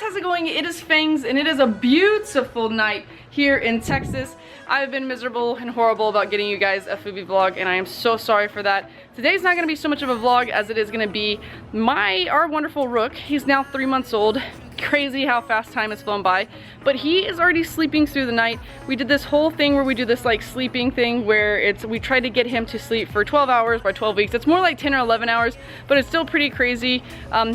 how's it going? It is Fangs, and it is a beautiful night here in Texas. I've been miserable and horrible about getting you guys a Foobie vlog, and I am so sorry for that. Today's not going to be so much of a vlog as it is going to be our wonderful Rook. He's now 3 months old. Crazy how fast time has flown by, but he is already sleeping through the night. We did this whole thing where we do this like sleeping thing where we try to get him to sleep for 12 hours by 12 weeks. It's more like 10 or 11 hours, but it's still pretty crazy.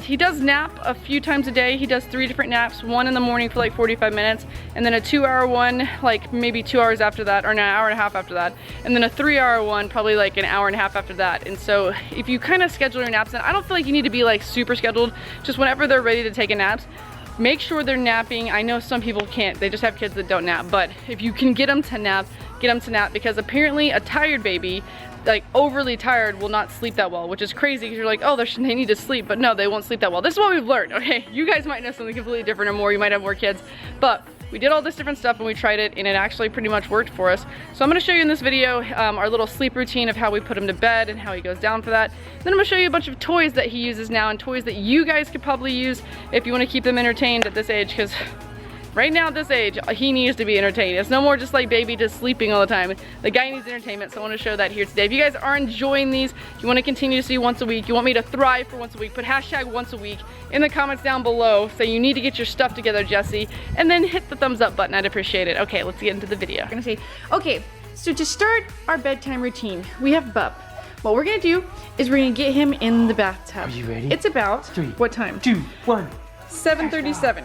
He does nap a few times a day. He does 3 different naps, one in the morning for like 45 minutes, and then a 2-hour one like maybe 2 hours after that, or an hour and a half after that, and then a 3-hour one probably like an hour and a half after that. And so if you kind of schedule your naps, and I don't feel like you need to be like super scheduled, just whenever they're ready to take a nap, make sure they're napping. I know some people can't, they just have kids that don't nap, but if you can get them to nap, get them to nap, because apparently a tired baby, like overly tired, will not sleep that well, which is crazy because you're like, oh, they need to sleep, but no, they won't sleep that well. This is what we've learned, okay? You guys might know something completely different or more, you might have more kids, but we did all this different stuff and we tried it, and it actually pretty much worked for us. So I'm going to show you in this video our little sleep routine of how we put him to bed and how he goes down for that. Then I'm going to show you a bunch of toys that he uses now and toys that you guys could probably use if you want to keep them entertained at this age, because right now at this age, he needs to be entertained. It's no more just like baby just sleeping all the time. The guy needs entertainment, so I want to show that here today. If you guys are enjoying these, you want to continue to see once a week, you want me to thrive for once a week, put hashtag once a week in the comments down below. Say you need to get your stuff together, Jesse, and then hit the thumbs up button. I'd appreciate it. Okay, let's get into the video. I'm gonna say, okay, so to start our bedtime routine, we have Bub. What we're gonna do is we're gonna get him in the bathtub. Are you ready? It's about 3, what time? 2, 1. 7:37.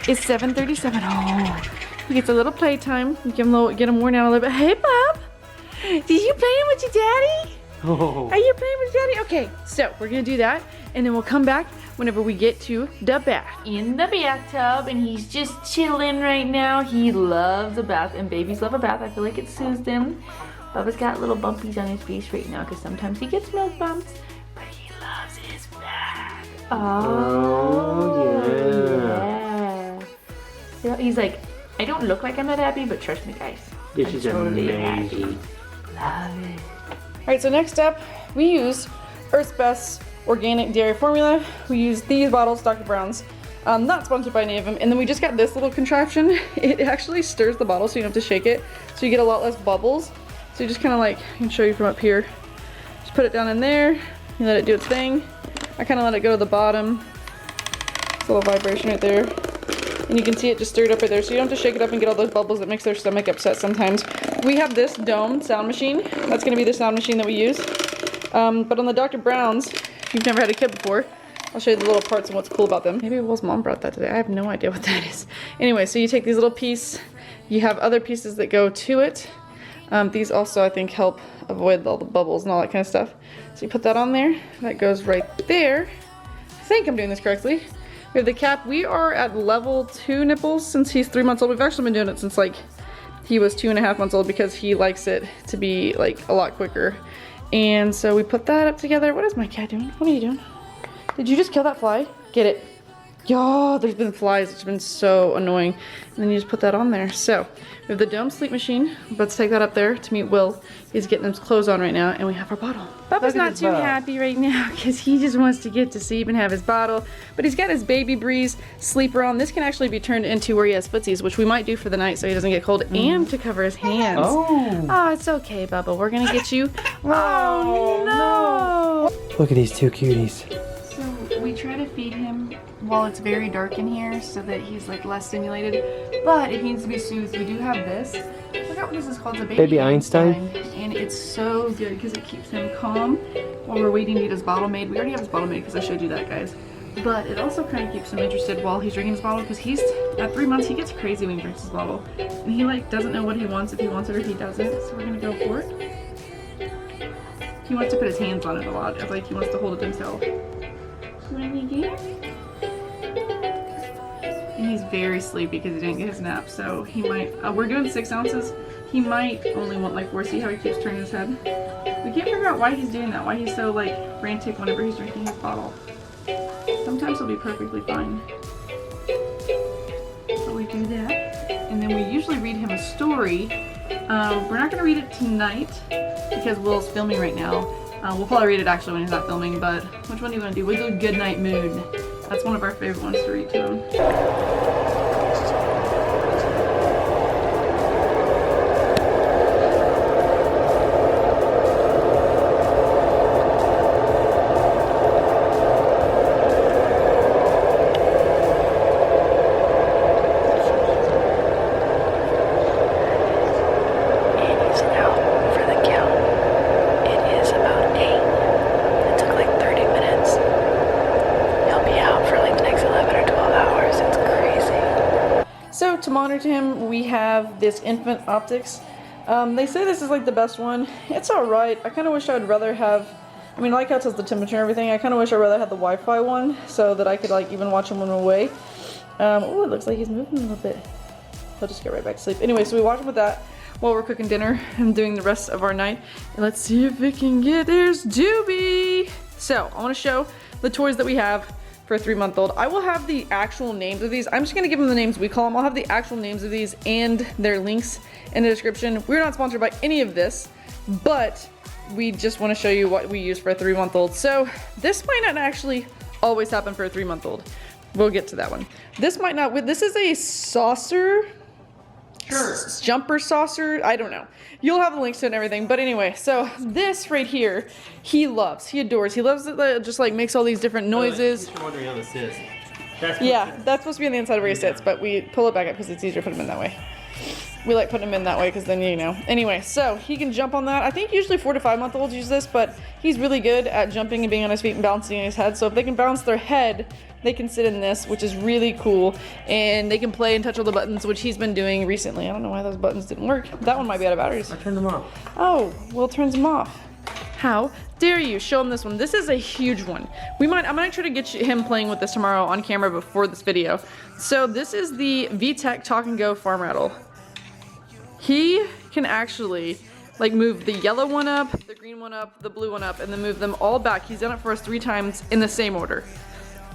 It's 7:37. Oh, he gets a little playtime. Get him worn out a little bit. Hey, Bob, did you playing with your daddy? Oh. Are you playing with your daddy? Okay, so we're gonna do that, and then we'll come back whenever we get to the bath. In the bathtub, and he's just chilling right now. He loves a bath, and babies love a bath. I feel like it soothes them. Bubba's got little bumpies on his face right now because sometimes he gets milk bumps, but he loves his bath. Oh, yeah. He's like, I don't look like I'm not happy, but trust me, guys. This is totally amazing. Love it. All right, so next up, we use Earth's Best Organic Dairy Formula. We use these bottles, Dr. Brown's. Not sponsored by any of them. And then we just got this little contraption. It actually stirs the bottle so you don't have to shake it. So you get a lot less bubbles. So you just kind of like, I can show you from up here. Just put it down in there. You let it do its thing. I kind of let it go to the bottom. It's a little vibration right there. And you can see it just stirred up right there, so you don't have to shake it up and get all those bubbles that makes their stomach upset sometimes. We have this Dome sound machine. That's going to be the sound machine that we use. But on the Dr. Brown's, if you've never had a kid before, I'll show you the little parts and what's cool about them. Maybe Will's mom brought that today. I have no idea what that is. Anyway, so you take these little pieces. You have other pieces that go to it. These also, I think, help avoid all the bubbles and all that kind of stuff. So you put that on there. That goes right there. I think I'm doing this correctly. We have the cap. We are at level 2 nipples since he's 3 months old. We've actually been doing it since like he was 2.5 months old because he likes it to be like a lot quicker. And so we put that up together. What is my cat doing? What are you doing? Did you just kill that fly? Get it. Yeah, there's been flies. It's been so annoying. And then you just put that on there. So we have the Dome sleep machine. Let's take that up there to meet Will. He's getting his clothes on right now, and we have our bottle. Bubba's not too happy right now because he just wants to get to sleep and have his bottle. But he's got his Baby Breeze sleeper on. This can actually be turned into where he has footsies, which we might do for the night so he doesn't get cold, and to cover his hands. Oh, it's okay, Bubba. We're gonna get you. Oh no! Look at these two cuties. So we try to feed him while it's very dark in here so that he's like less stimulated, but if he needs to be soothed, we do have this. I forgot what this is called. It's a Baby Einstein, and it's so good because it keeps him calm while we're waiting to get his bottle made. We already have his bottle made because I showed you that, guys, but it also kind of keeps him interested while he's drinking his bottle, because he's at 3 months. He gets crazy when he drinks his bottle, and he like doesn't know what he wants, if he wants it or if he doesn't. So we're gonna go for it. He wants to put his hands on it a lot. It's like he wants to hold it himself. And he's very sleepy because he didn't get his nap, so he might, we're doing 6 ounces. He might only want like 4. See how he keeps turning his head? We can't figure out why he's doing that, why he's so like frantic whenever he's drinking his bottle. Sometimes he'll be perfectly fine. So we do that, and then we usually read him a story. We're not going to read it tonight because Will's filming right now. We'll probably read it actually when he's not filming, but which one do you want to do? We'll do Goodnight Moon. That's one of our favorite ones to read to him. So to monitor him, we have this Infant Optics. They say this is like the best one. It's alright. I kind of wish I would rather have, I mean, I like how it tells the temperature and everything. I kind of wish I'd rather have the Wi-Fi one so that I could like even watch him when I'm away. Oh, it looks like he's moving a little bit. He'll just get right back to sleep. Anyway, so we watch him with that while we're cooking dinner and doing the rest of our night. And let's see if it can get, there's Doobie. So I want to show the toys that we have for a 3-month-old. I will have the actual names of these. I'm just gonna give them the names we call them. I'll have the actual names of these and their links in the description. We're not sponsored by any of this, but we just wanna show you what we use for a 3-month-old. So this might not actually always happen for a 3-month-old. We'll get to that one. This might not, this is a saucer. Sure. Jumper saucer, I don't know. You'll have the links to it and everything, but anyway, so this right here, he loves, he adores. He loves it, just like makes all these different noises. You're wondering how this is. That's supposed to be on the inside where he sits, but we pull it back up because it's easier to put him in that way. We like putting him in that way because then you know. Anyway, so he can jump on that. I think usually 4 to 5-month-olds use this, but he's really good at jumping and being on his feet and bouncing on his head. So if they can bounce their head, they can sit in this, which is really cool. And they can play and touch all the buttons, which he's been doing recently. I don't know why those buttons didn't work. That one might be out of batteries. I turned them off. Oh, well, it turns them off. How dare you show him this one? This is a huge one. I'm gonna try to get him playing with this tomorrow on camera before this video. So this is the VTech Talk and Go Farm Rattle. He can actually like move the yellow one up, the green one up, the blue one up, and then move them all back. He's done it for us 3 times in the same order.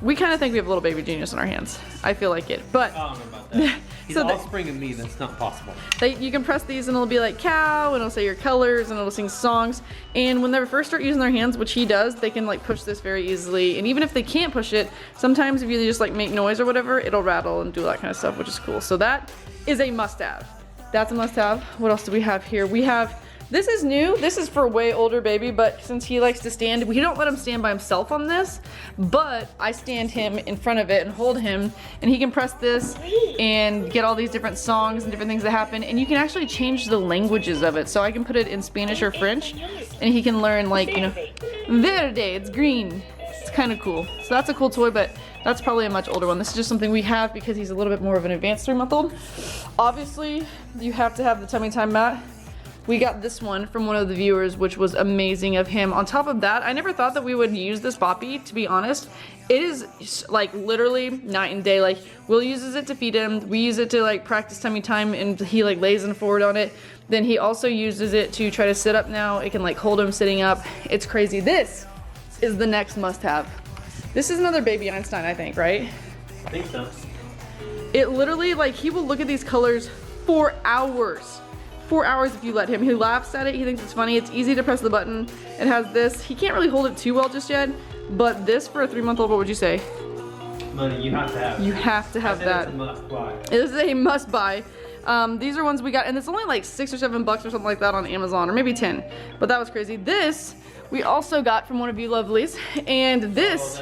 We kind of think we have a little baby genius in our hands. I feel like it, but I don't know about that. He's so offspring of me. That's not possible. You can press these and it'll be like cow, and it'll say your colors, and it'll sing songs. And when they first start using their hands, which he does, they can like push this very easily. And even if they can't push it, sometimes if you just like make noise or whatever, it'll rattle and do that kind of stuff, which is cool. So that is a must-have. That's a must-have. What else do we have here? We have, this is new. This is for a way older baby, but since he likes to stand, we don't let him stand by himself on this, but I stand him in front of it and hold him, and he can press this and get all these different songs and different things that happen, and you can actually change the languages of it. So I can put it in Spanish or French, and he can learn like, you know, verde, it's green. It's kind of cool. So that's a cool toy, but that's probably a much older one. This is just something we have because he's a little bit more of an advanced 3-month-old. Obviously, you have to have the tummy time mat. We got this one from one of the viewers, which was amazing of him. On top of that, I never thought that we would use this boppy, to be honest. It is like literally night and day. Like Will uses it to feed him. We use it to like practice tummy time, and he like lays in forward on it. Then he also uses it to try to sit up now. It can like hold him sitting up. It's crazy. This is the next must-have. This is another baby Einstein, I think, right? I think so. It literally, like, he will look at these colors for hours. 4 hours if you let him. He laughs at it, he thinks it's funny. It's easy to press the button. It has this. He can't really hold it too well just yet, but this for a 3-month-old, what would you say? Money, you have to have it. You have to have that. It's a must buy. It is a must buy. These are ones we got, and it's only like $6 or $7 or something like that on Amazon, or maybe 10, but that was crazy. This we also got from one of you lovelies, and this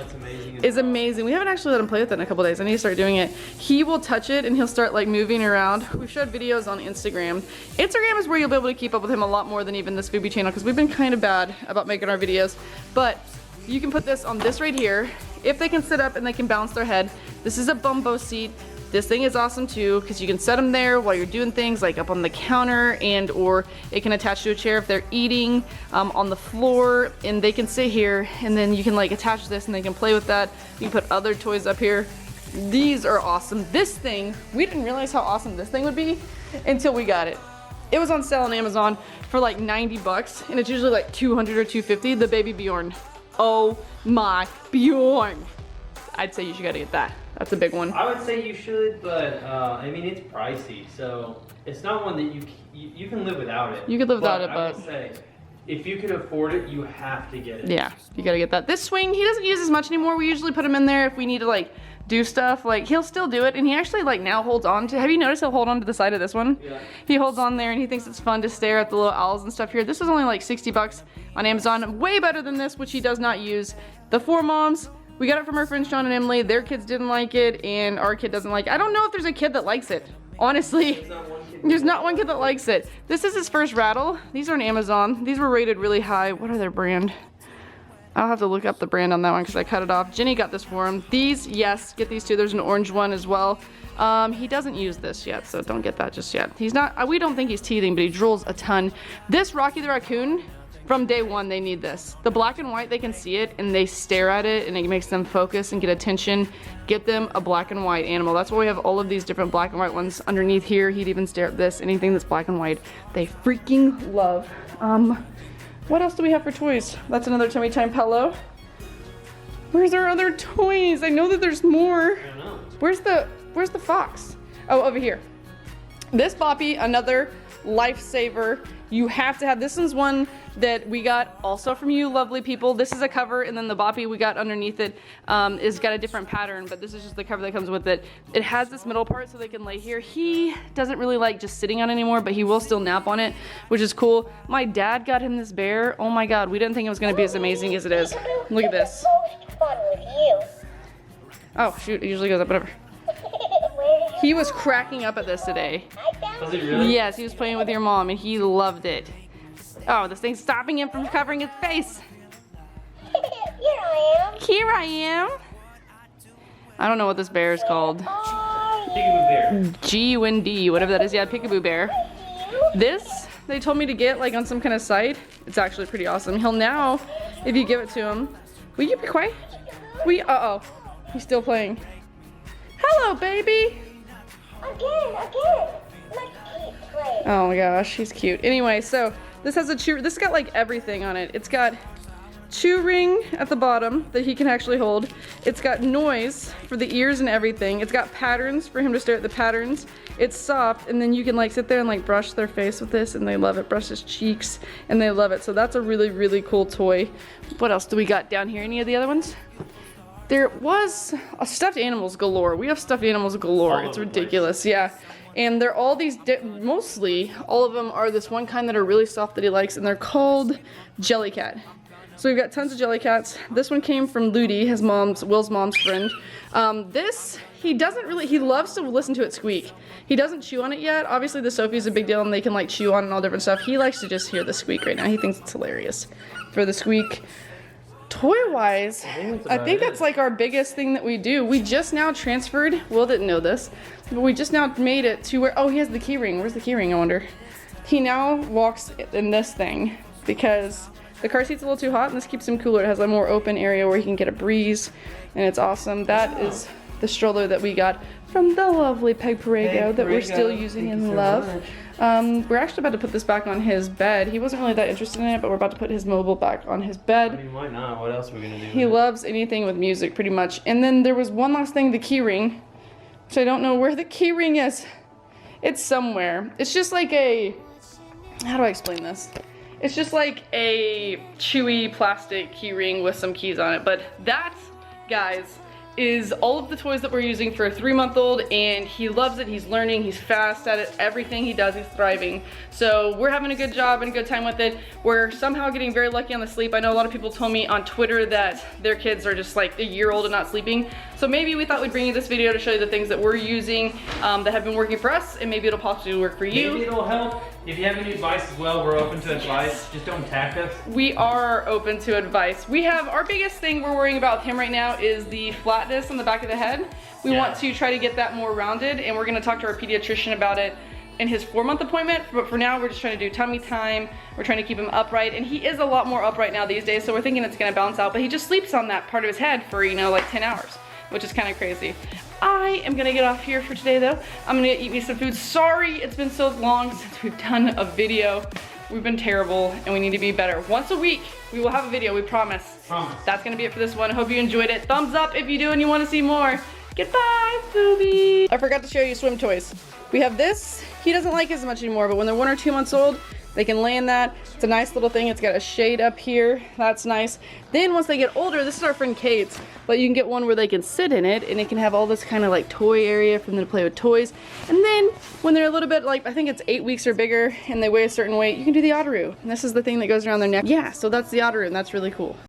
is amazing. We haven't actually let him play with it in a couple days. I need to start doing it. He will touch it and he'll start like moving around. We've showed videos on Instagram. Instagram is where you'll be able to keep up with him a lot more than even this Foobie channel, because we've been kind of bad about making our videos. But you can put this on this right here. If they can sit up and they can bounce their head, this is a bumbo seat. This thing is awesome too, because you can set them there while you're doing things like up on the counter, and or it can attach to a chair if they're eating on the floor, and they can sit here, and then you can like attach this and they can play with that. You can put other toys up here. These are awesome. This thing, we didn't realize how awesome this thing would be until we got it. It was on sale on Amazon for like $90, and it's usually like $200 or $250. The baby Bjorn. Oh my Bjorn. I'd say you should gotta get that. That's a big one. I would say you should, but I mean, it's pricey, so it's not one that you can live without it. You could live without it, I but would say if you can afford it, you have to get it. Yeah, you gotta get that. This swing, he doesn't use as much anymore. We usually put him in there if we need to like do stuff. Like he'll still do it, and he actually like now holds on to, have you noticed he'll hold on to the side of this one? Yeah. He holds on there and he thinks it's fun to stare at the little owls and stuff here. This is only like 60 bucks on Amazon. Way better than this, which he does not use. The Four Moms, we got it from our friends Sean and Emily. Their kids didn't like it, and our kid doesn't like it. I don't know if there's a kid that likes it. Honestly, there's not one kid that likes it. This is his first rattle. These are on Amazon. These were rated really high. What are their brand? I'll have to look up the brand on that one because I cut it off. Jenny got this for him. These, yes, get these two. There's an orange one as well. He doesn't use this yet, so don't get that just yet. He's not, we don't think he's teething, but he drools a ton. This Rocky the Raccoon, from day one, they need this. The black and white, they can see it and they stare at it and it makes them focus and get attention. Get them a black and white animal. That's why we have all of these different black and white ones underneath here. He'd even stare at this, anything that's black and white. They freaking love. What else do we have for toys? That's another Tummy Time pillow. Where's our other toys? I know that there's more. I don't know. Where's the fox? Oh, over here. This Boppy, another lifesaver. You have to have, this is one that we got also from you lovely people. This is a cover, and then the Boppy we got underneath it is got a different pattern, but this is just the cover that comes with it. It has this middle part so they can lay here. He doesn't really like just sitting on it anymore, but he will still nap on it, which is cool. My dad got him this bear. Oh my God, we didn't think it was gonna be as amazing as it is. Look at this. Fun with you. Oh shoot, it usually goes up, whatever. He was cracking up at this today. Was it really? Yes, he was playing with your mom and he loved it. Oh, this thing's stopping him from covering his face. Here I am. Here I am. I don't know what this bear is called. Peekaboo bear. G-U-N-D, whatever that is. Yeah, Peekaboo Bear. This, they told me to get like on some kind of site. It's actually pretty awesome. He'll now, if you give it to him, will you be quiet? Uh-oh, he's still playing. Hello, baby. Again. Let's keep playing. Oh my gosh, he's cute. Anyway, so this has a chew, this got like everything on it. It's got chew ring at the bottom that he can actually hold. It's got noise for the ears and everything. It's got patterns for him to stare at the patterns. It's soft, and then you can like sit there and like brush their face with this, and they love it. Brush his cheeks, and they love it. So that's a really, really cool toy. What else do we got down here? Any of the other ones? There was a stuffed animals galore. We have stuffed animals galore. It's ridiculous, yeah. And they're all these, mostly all of them are this one kind that are really soft that he likes, and they're called Jellycat. So we've got tons of Jellycats. This one came from Ludi, his mom's, Will's mom's friend. This, he doesn't really, he loves to listen to it squeak. He doesn't chew on it yet. Obviously the Sophie's a big deal and they can like chew on and all different stuff. He likes to just hear the squeak right now. He thinks it's hilarious for the squeak. Toy-wise, I think that's like our biggest thing that we do. We just now transferred, Will didn't know this, but we just now made it to where, oh, he has the key ring. Where's the key ring, I wonder? He now walks in this thing because the car seat's a little too hot and this keeps him cooler. It has a more open area where he can get a breeze, and it's awesome. That is the stroller that we got from the lovely Peg Parego that we're still using and love. We're actually about to put this back on his bed. He wasn't really that interested in it, but we're about to put his mobile back on his bed. I mean, why not? What else are we gonna do? He loves anything with music, pretty much. And then there was one last thing, the key ring, which I don't know where the key ring is. It's somewhere. It's just like a, how do I explain this? It's just like a chewy plastic key ring with some keys on it. But that, guys, is all of the toys that we're using for a 3-month-old, and he loves it. He's learning, he's fast at it. Everything he does, he's thriving. So we're having a good job and a good time with it. We're somehow getting very lucky on the sleep. I know a lot of people told me on Twitter that their kids are just like a year old and not sleeping. So maybe we thought we'd bring you this video to show you the things that we're using that have been working for us, and maybe it'll possibly work for you. Maybe it'll help. If you have any advice as well, we're open to advice. Just don't attack us. We are open to advice. We have, our biggest thing we're worrying about with him right now is the flatness on the back of the head. We want to try to get that more rounded, and we're gonna talk to our pediatrician about it in his 4-month appointment. But for now, we're just trying to do tummy time. We're trying to keep him upright, and he is a lot more upright now these days, so we're thinking it's gonna balance out, but he just sleeps on that part of his head for, you know, like 10 hours, which is kind of crazy. I am gonna get off here for today though. I'm gonna eat me some food. Sorry it's been so long since we've done a video. We've been terrible and we need to be better. Once a week, we will have a video, we promise. That's gonna be it for this one. Hope you enjoyed it. Thumbs up if you do and you wanna see more. Goodbye, Foobie. I forgot to show you swim toys. We have this. He doesn't like it as much anymore, but when they're 1 or 2 months old, They can lay in that. It's a nice little thing. It's got a shade up here. That's nice. Then once they get older, this is our friend Kate's, but you can get one where they can sit in it and it can have all this kind of like toy area for them to play with toys. And then when they're a little bit like, I think it's 8 weeks or bigger and they weigh a certain weight, you can do the Ottaroo. And this is the thing that goes around their neck. Yeah, so that's the Ottaroo and that's really cool.